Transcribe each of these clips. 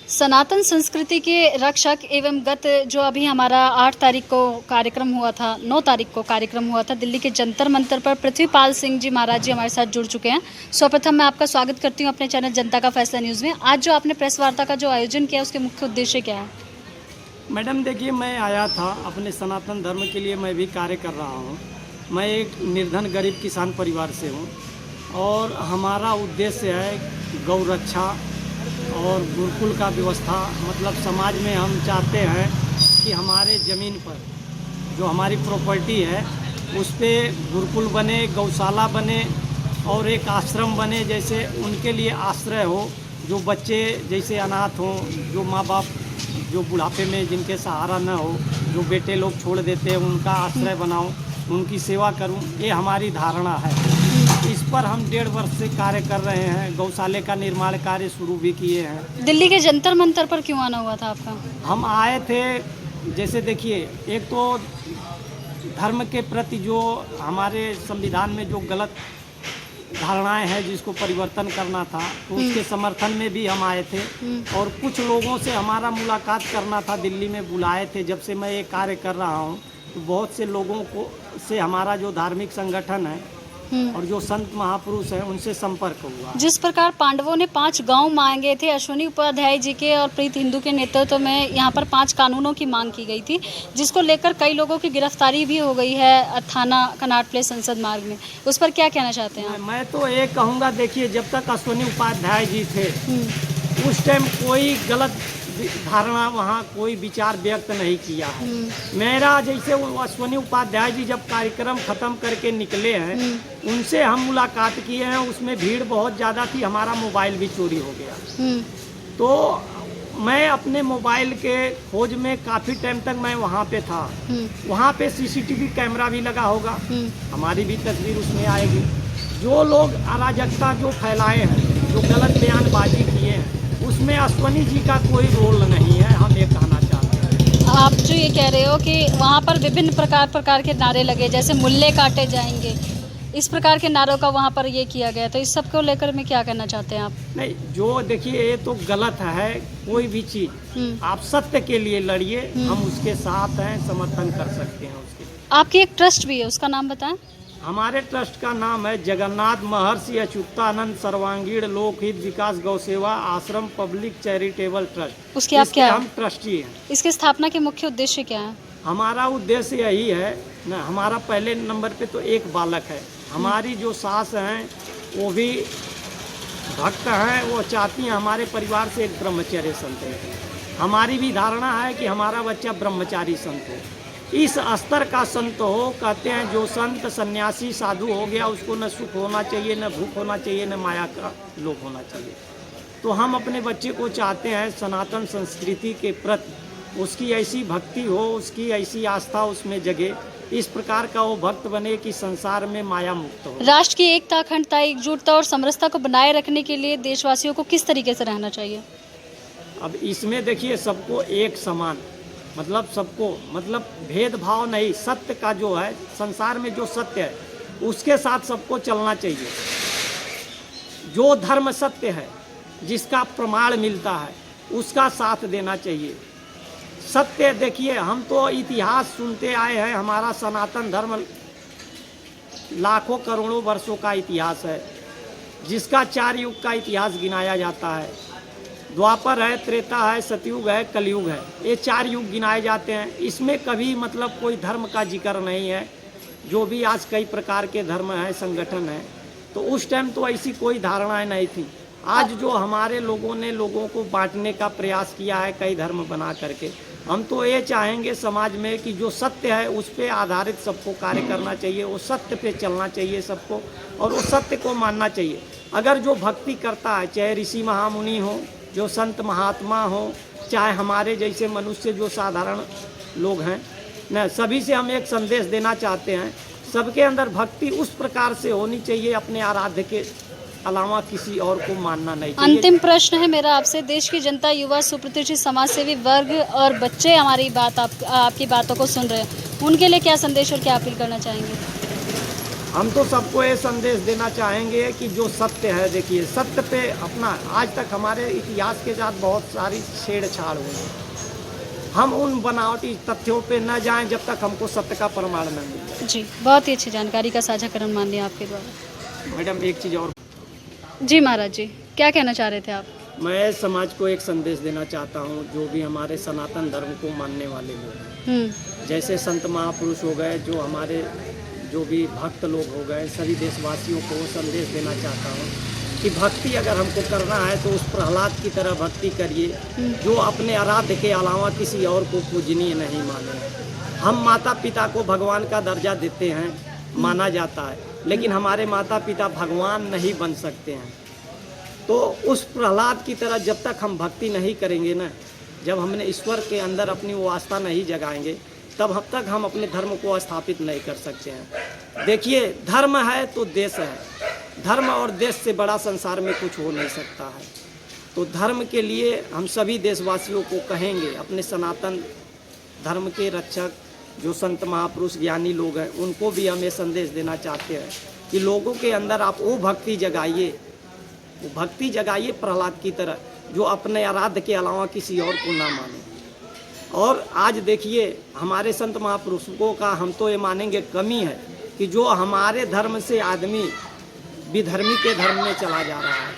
सनातन संस्कृति के रक्षक एवं गत जो अभी हमारा 8 तारीख को कार्यक्रम हुआ था, 9 तारीख को कार्यक्रम हुआ था दिल्ली के जंतर मंतर पर, पृथ्वीपाल सिंह जी महाराज जी हमारे साथ जुड़ चुके हैं। सर्वप्रथम मैं आपका स्वागत करती हूं अपने चैनल जनता का फैसला न्यूज़ में। आज जो आपने प्रेस वार्ता का जो आयोजन किया उसके मुख्य उद्देश्य क्या है? मैडम देखिए, मैं आया था अपने सनातन धर्म के लिए, मैं भी कार्य कर रहा हूँ। मैं एक निर्धन गरीब किसान परिवार से हूँ और हमारा उद्देश्य है गौ रक्षा और गुरुकुल का व्यवस्था। मतलब समाज में हम चाहते हैं कि हमारे ज़मीन पर जो हमारी प्रॉपर्टी है उस पे गुरुकुल बने, गौशाला बने और एक आश्रम बने, जैसे उनके लिए आश्रय हो। जो बच्चे जैसे अनाथ हों, जो माँ बाप जो बुढ़ापे में जिनके सहारा न हो, जो बेटे लोग छोड़ देते हैं, उनका आश्रय बनाऊं, उनकी सेवा करूं, ये हमारी धारणा है। इस पर हम 1.5 वर्ष से कार्य कर रहे हैं। गौशाले का निर्माण कार्य शुरू भी किए हैं। दिल्ली के जंतर मंतर पर क्यों आना हुआ था आपका? हम आए थे, जैसे देखिए, एक तो धर्म के प्रति जो हमारे संविधान में जो गलत धारणाएं हैं जिसको परिवर्तन करना था, तो उसके समर्थन में भी हम आए थे। और कुछ लोगों से हमारा मुलाकात करना था, दिल्ली में बुलाए थे। जब से मैं ये कार्य कर रहा हूँ तो बहुत से लोगों को से हमारा जो धार्मिक संगठन है और जो संत महापुरुष हैं उनसे संपर्क हुआ। जिस प्रकार पांडवों ने 5 गांव मांगे थे, अश्विनी उपाध्याय जी के और प्रीत हिंदू के नेतृत्व में यहाँ पर 5 कानूनों की मांग की गई थी, जिसको लेकर कई लोगों की गिरफ्तारी भी हो गई है थाना कनाट प्लेस संसद मार्ग में। उस पर क्या कहना चाहते हैं आप? मैं तो ये कहूँगा, देखिए, जब तक अश्विनी उपाध्याय जी थे उस टाइम कोई गलत धारणा वहाँ कोई विचार व्यक्त नहीं किया है। मेरा जैसे वो अश्विनी उपाध्याय जी जब कार्यक्रम खत्म करके निकले हैं, उनसे हम मुलाकात किए हैं। उसमें भीड़ बहुत ज़्यादा थी, हमारा मोबाइल भी चोरी हो गया। तो मैं अपने मोबाइल के खोज में काफ़ी टाइम तक मैं वहाँ पे था। वहाँ पे सीसीटीवी कैमरा भी लगा होगा, हमारी भी तस्वीर उसमें आएगी। जो लोग अराजकता जो फैलाए हैं, जो गलत बयानबाजी किए हैं, उसमें अश्विनी जी का कोई रोल नहीं है। हम ये कहना चाहते हैं। आप जो ये कह रहे हो कि वहाँ पर विभिन्न प्रकार के नारे लगे, जैसे मुल्ले काटे जाएंगे, इस प्रकार के नारों का वहाँ पर ये किया गया, तो इस सब को लेकर में क्या कहना चाहते हैं आप? नहीं, जो देखिए, ये तो गलत है। कोई भी चीज़ आप सत्य के लिए लड़िए, हम उसके साथ हैं, समर्थन कर सकते हैं उसके। आपकी एक ट्रस्ट भी है, उसका नाम बताएं। हमारे ट्रस्ट का नाम है जगन्नाथ महर्षि अच्युतानंद सर्वांगीण लोकहित विकास गौ सेवा आश्रम पब्लिक चैरिटेबल ट्रस्ट। उसके आप क्या? हम ट्रस्टी हैं। इसके स्थापना के मुख्य उद्देश्य क्या है? हमारा उद्देश्य यही है ना, हमारा पहले नंबर पे तो एक बालक है। हमारी जो सास हैं वो भी भक्त हैं, वो चाहती हैं हमारे परिवार से एक ब्रह्मचर्य संत है। हमारी भी धारणा है कि हमारा बच्चा ब्रह्मचारी संत हो, इस स्तर का संत हो। कहते हैं जो संत सन्यासी साधु हो गया उसको न सुख होना चाहिए, न भूख होना चाहिए, न माया का लोभ होना चाहिए। तो हम अपने बच्चे को चाहते हैं सनातन संस्कृति के प्रति उसकी ऐसी भक्ति हो, उसकी ऐसी आस्था उसमें जगे, इस प्रकार का वो भक्त बने कि संसार में माया मुक्त हो। राष्ट्र की एकता, अखंडता, एकजुटता और समरसता को बनाए रखने के लिए देशवासियों को किस तरीके से रहना चाहिए? अब इसमें देखिए, सबको एक समान, मतलब सबको, मतलब भेदभाव नहीं। सत्य का जो है, संसार में जो सत्य है उसके साथ सबको चलना चाहिए। जो धर्म सत्य है, जिसका प्रमाण मिलता है, उसका साथ देना चाहिए। सत्य देखिए, हम तो इतिहास सुनते आए हैं। हमारा सनातन धर्म लाखों करोड़ों वर्षों का इतिहास है, जिसका 4 युग का इतिहास गिनाया जाता है। द्वापर है, त्रेता है, सतयुग है, कलयुग है, ये 4 युग गिनाए जाते हैं। इसमें कभी मतलब कोई धर्म का जिक्र नहीं है। जो भी आज कई प्रकार के धर्म हैं, संगठन हैं, तो उस टाइम तो ऐसी कोई धारणाएं नहीं थी। आज जो हमारे लोगों ने लोगों को बांटने का प्रयास किया है कई धर्म बना करके, हम तो ये चाहेंगे समाज में कि जो सत्य है उस पर आधारित सबको कार्य करना चाहिए, वो सत्य पे चलना चाहिए सबको, और उस सत्य को मानना चाहिए। अगर जो भक्ति करता है, चाहे ऋषि महामुनि हो, जो संत महात्मा हो, चाहे हमारे जैसे मनुष्य जो साधारण लोग हैं न, सभी से हम एक संदेश देना चाहते हैं। सबके अंदर भक्ति उस प्रकार से होनी चाहिए, अपने आराध्य के अलावा किसी और को मानना नहीं चाहिए। अंतिम प्रश्न है मेरा आपसे, देश की जनता, युवा, सुप्रतिष्ठित समाजसेवी वर्ग और बच्चे हमारी बात आपकी बातों को सुन रहे हैं, उनके लिए क्या संदेश और क्या अपील करना चाहेंगे? हम तो सबको ये संदेश देना चाहेंगे कि जो सत्य है, देखिए सत्य पे अपना, आज तक हमारे इतिहास के साथ बहुत सारी छेड़छाड़ हुई है। हम उन बनावटी तथ्यों पे न जाएं जब तक हमको सत्य का प्रमाण न मिले। जी, बहुत ही अच्छी जानकारी का साझाकरण मान लिया आपके द्वारा। मैडम एक चीज़ और, जी महाराज जी, क्या कहना चाह रहे थे आप? मैं समाज को एक संदेश देना चाहता हूँ, जो भी हमारे सनातन धर्म को मानने वाले लोग हैं, जैसे संत महापुरुष हो गए, जो हमारे जो भी भक्त लोग हो गए, सभी देशवासियों को संदेश देना चाहता हूँ कि भक्ति अगर हमको करना है तो उस प्रहलाद की तरह भक्ति करिए, जो अपने आराध्य के अलावा किसी और को पूजनीय नहीं माने। हम माता पिता को भगवान का दर्जा देते हैं, माना जाता है, लेकिन हमारे माता पिता भगवान नहीं बन सकते हैं। तो उस प्रहलाद की तरह जब तक हम भक्ति नहीं करेंगे ना, जब हमने ईश्वर के अंदर अपनी वो आस्था नहीं जगाएंगे, तब तक हम अपने धर्म को स्थापित नहीं कर सकते हैं। देखिए, धर्म है तो देश है, धर्म और देश से बड़ा संसार में कुछ हो नहीं सकता है। तो धर्म के लिए हम सभी देशवासियों को कहेंगे, अपने सनातन धर्म के रक्षक जो संत महापुरुष ज्ञानी लोग हैं, उनको भी हम ये संदेश देना चाहते हैं कि लोगों के अंदर आप वो भक्ति जगाइए, वो भक्ति जगाइए प्रहलाद की तरह, जो अपने आराध्य के अलावा किसी और को ना माने। और आज देखिए, हमारे संत महापुरुषों का हम तो ये मानेंगे कमी है कि जो हमारे धर्म से आदमी विधर्मी के धर्म में चला जा रहा है,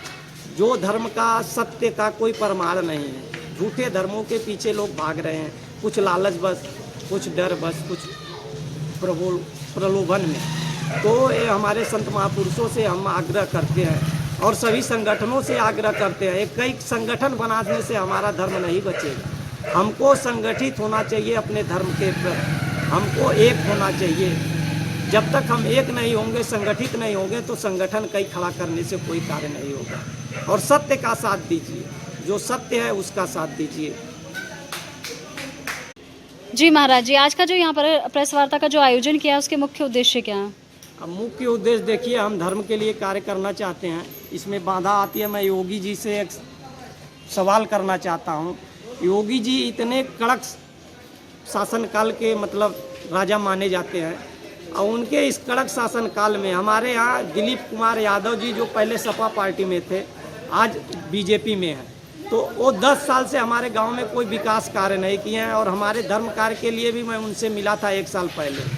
जो धर्म का सत्य का कोई प्रमाण नहीं है, झूठे धर्मों के पीछे लोग भाग रहे हैं, कुछ लालच बस, कुछ डर बस, कुछ प्रलोभन में। तो ये हमारे संत महापुरुषों से हम आग्रह करते हैं और सभी संगठनों से आग्रह करते हैं, एक कई संगठन बनाने से हमारा धर्म नहीं बचेगा। हमको संगठित होना चाहिए अपने धर्म के प्रति, हमको एक होना चाहिए। जब तक हम एक नहीं होंगे, संगठित नहीं होंगे, तो संगठन कई खड़ा करने से कोई कार्य नहीं होगा। और सत्य का साथ दीजिए, जो सत्य है उसका साथ दीजिए। जी महाराज जी, आज का जो यहाँ पर प्रेस वार्ता का जो आयोजन किया है, उसके मुख्य उद्देश्य क्या है? अब मुख्य उद्देश्य देखिए, हम धर्म के लिए कार्य करना चाहते हैं, इसमें बाधा आती है। मैं योगी जी से एक सवाल करना चाहता हूँ। योगी जी इतने कड़क शासनकाल के मतलब राजा माने जाते हैं, और उनके इस कड़क शासनकाल में हमारे यहाँ दिलीप कुमार यादव जी, जो पहले सपा पार्टी में थे, आज बीजेपी में हैं, तो वो 10 साल से हमारे गांव में कोई विकास कार्य नहीं किए हैं। और हमारे धर्म कार्य के लिए भी मैं उनसे मिला था 1 साल पहले,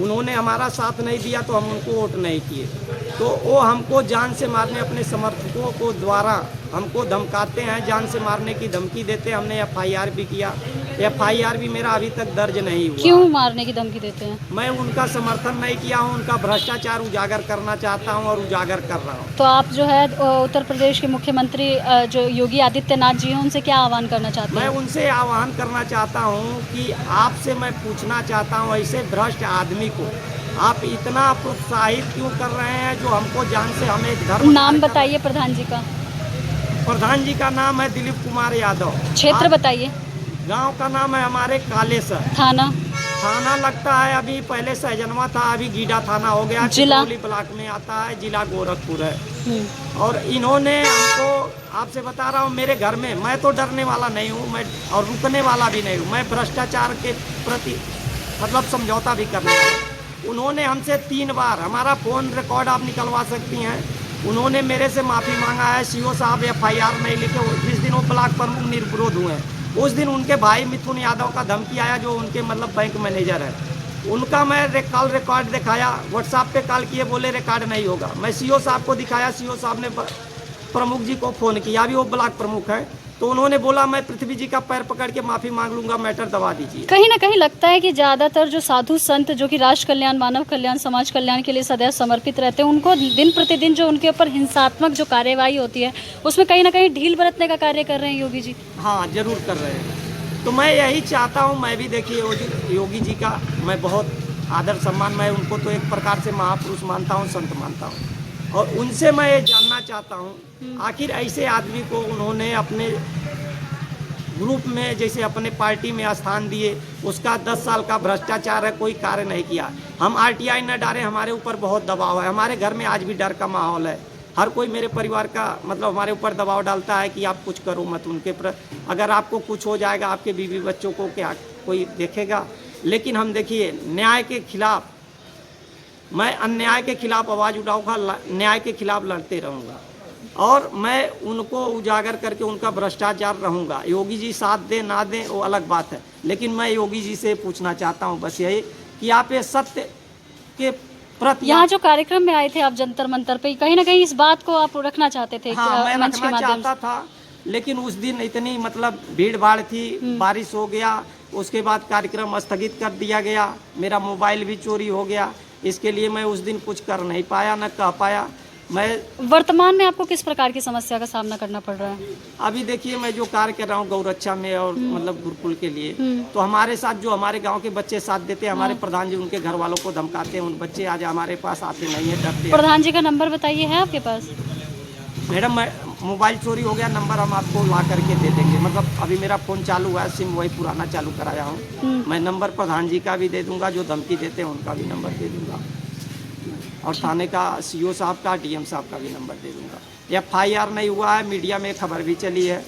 उन्होंने हमारा साथ नहीं दिया, तो हम उनको वोट नहीं किए। तो वो हमको जान से मारने, अपने समर्थकों को द्वारा हमको धमकाते हैं, जान से मारने की धमकी देते हैं। हमने FIR भी किया, FIR भी मेरा अभी तक दर्ज नहीं हुआ। क्यों मारने की धमकी देते हैं? मैं उनका समर्थन नहीं किया हूँ, उनका भ्रष्टाचार उजागर करना चाहता हूँ और उजागर कर रहा हूँ। तो आप जो है उत्तर प्रदेश के मुख्यमंत्री जो योगी आदित्यनाथ जी हैं, उनसे क्या आह्वान करना चाहते हैं? मैं उनसे आह्वान करना चाहता हूँ कि आपसे मैं पूछना चाहता हूँ, ऐसे भ्रष्ट आदमी को आप इतना प्रोत्साहित क्यों कर रहे हैं, जो हमको जान से, हमें एक धर्म। नाम बताइए प्रधान जी का। प्रधान जी का नाम है दिलीप कुमार यादव। क्षेत्र बताइए। गांव का नाम है हमारे कालेसर। थाना लगता है, अभी पहले सहजनवा था, अभी गीडा थाना हो गया। जिला ब्लॉक में आता है, जिला गोरखपुर है। और इन्होंने हमको, आपसे बता रहा हूँ, मेरे घर में, मैं तो डरने वाला नहीं हूँ, मैं और रुकने वाला भी नहीं हूँ, मैं भ्रष्टाचार के प्रति मतलब समझौता भी करने वाला। उन्होंने हमसे 3 बार, हमारा फ़ोन रिकॉर्ड आप निकलवा सकती हैं, उन्होंने मेरे से माफ़ी मांगा है। CO साहब FIR नहीं लिखे। जिस दिन वो ब्लॉक प्रमुख निर्विरोध हुए, उस दिन उनके भाई मिथुन यादव का धमकी आया, जो उनके मतलब बैंक मैनेजर है, उनका मैं कॉल रिकॉर्ड दिखाया, व्हाट्सएप पे कॉल किए, बोले रिकॉर्ड नहीं होगा। मैं CO साहब को दिखाया, CO साहब ने प्रमुख जी को फ़ोन किया, अभी वो ब्लॉक प्रमुख है, तो उन्होंने बोला मैं पृथ्वी जी का पैर पकड़ के माफ़ी मांग लूंगा, मैटर दबा दीजिए। कहीं ना कहीं लगता है कि ज़्यादातर जो साधु संत जो कि राष्ट्र कल्याण, मानव कल्याण, समाज कल्याण के लिए सदैव समर्पित रहते हैं, उनको दिन प्रतिदिन जो उनके ऊपर हिंसात्मक जो कार्यवाही होती है, उसमें कहीं ना कहीं ढील बरतने का कार्य कर रहे हैं योगी जी। हाँ, जरूर कर रहे हैं। तो मैं यही चाहता हूँ, मैं भी देखिए योगी जी का मैं बहुत आदर सम्मान, मैं उनको तो एक प्रकार से महापुरुष मानता हूँ, संत मानता हूँ, और उनसे मैं ये जानना चाहता हूँ, आखिर ऐसे आदमी को उन्होंने अपने ग्रुप में, जैसे अपने पार्टी में स्थान दिए, उसका 10 साल का भ्रष्टाचार है, कोई कार्य नहीं किया। हम RTI न डालें, हमारे ऊपर बहुत दबाव है, हमारे घर में आज भी डर का माहौल है। हर कोई मेरे परिवार का मतलब हमारे ऊपर दबाव डालता है कि आप कुछ करो मत उनके प्रति, अगर आपको कुछ हो जाएगा, आपके बीवी बच्चों को क्या कोई देखेगा। लेकिन हम देखिए, न्याय के खिलाफ मैं अन्याय के खिलाफ आवाज़ उठाऊंगा, न्याय के खिलाफ लड़ते रहूंगा और मैं उनको उजागर करके उनका भ्रष्टाचार रहूंगा। योगी जी साथ दें ना दें वो अलग बात है, लेकिन मैं योगी जी से पूछना चाहता हूं बस यही कि आप ये सत्य के प्रति यहाँ जो कार्यक्रम में आए थे आप जंतर मंतर पे, कहीं ना कहीं इस बात को आप रखना चाहते थे हाँ, मैं मंच के रखना माध्यम चाहता था, लेकिन उस दिन इतनी मतलब भीड़ भाड़ थी, बारिश हो गया, उसके बाद कार्यक्रम स्थगित कर दिया गया, मेरा मोबाइल भी चोरी हो गया। इसके लिए मैं उस दिन कुछ कर नहीं पाया, न कह पाया। मैं वर्तमान में आपको किस प्रकार की समस्या का सामना करना पड़ रहा है? अभी देखिए मैं जो कार्य कर रहा हूँ गौरक्षा में और मतलब गुरुकुल के लिए, तो हमारे साथ जो हमारे गांव के बच्चे साथ देते हैं, हमारे प्रधान जी उनके घर वालों को धमकाते हैं, उन बच्चे आज हमारे पास आते नहीं है, डरते हैं। प्रधान जी का नंबर बताइए, है आपके पास? मैडम मोबाइल चोरी हो गया, नंबर हम आपको ला करके दे देंगे। मतलब अभी मेरा फ़ोन चालू है, सिम वही पुराना चालू कराया हूँ। मैं नंबर प्रधान जी का भी दे दूंगा, जो धमकी देते हैं उनका भी नंबर दे दूंगा, और थाने का सीओ साहब का, डीएम साहब का भी नंबर दे दूंगा। FIR नहीं हुआ है, मीडिया में खबर भी चली है।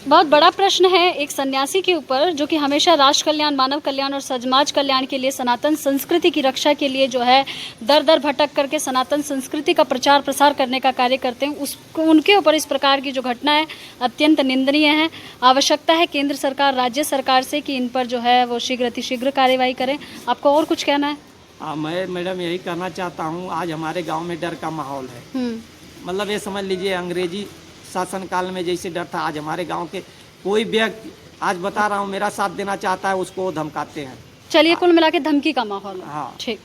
बहुत बड़ा प्रश्न है एक सन्यासी के ऊपर, जो कि हमेशा राष्ट्र कल्याण, मानव कल्याण और समाज कल्याण के लिए, सनातन संस्कृति की रक्षा के लिए जो है दर दर भटक करके सनातन संस्कृति का प्रचार प्रसार करने का कार्य करते हैं। उसको उनके ऊपर इस प्रकार की जो घटना है अत्यंत निंदनीय है। आवश्यकता है केंद्र सरकार, राज्य सरकार से कि इन पर जो है वो शीघ्र अतिशीघ्र कार्यवाही करें। आपको और कुछ कहना है? मैं मैडम यही कहना चाहता हूँ, आज हमारे गाँव में डर का माहौल है। मतलब ये समझ लीजिए अंग्रेजी शासन काल में जैसे डर था, आज हमारे गांव के कोई व्यक्ति, आज बता रहा हूं, मेरा साथ देना चाहता है उसको धमकाते हैं। चलिए, कुल मिला के धमकी का माहौल है। हाँ। ठीक।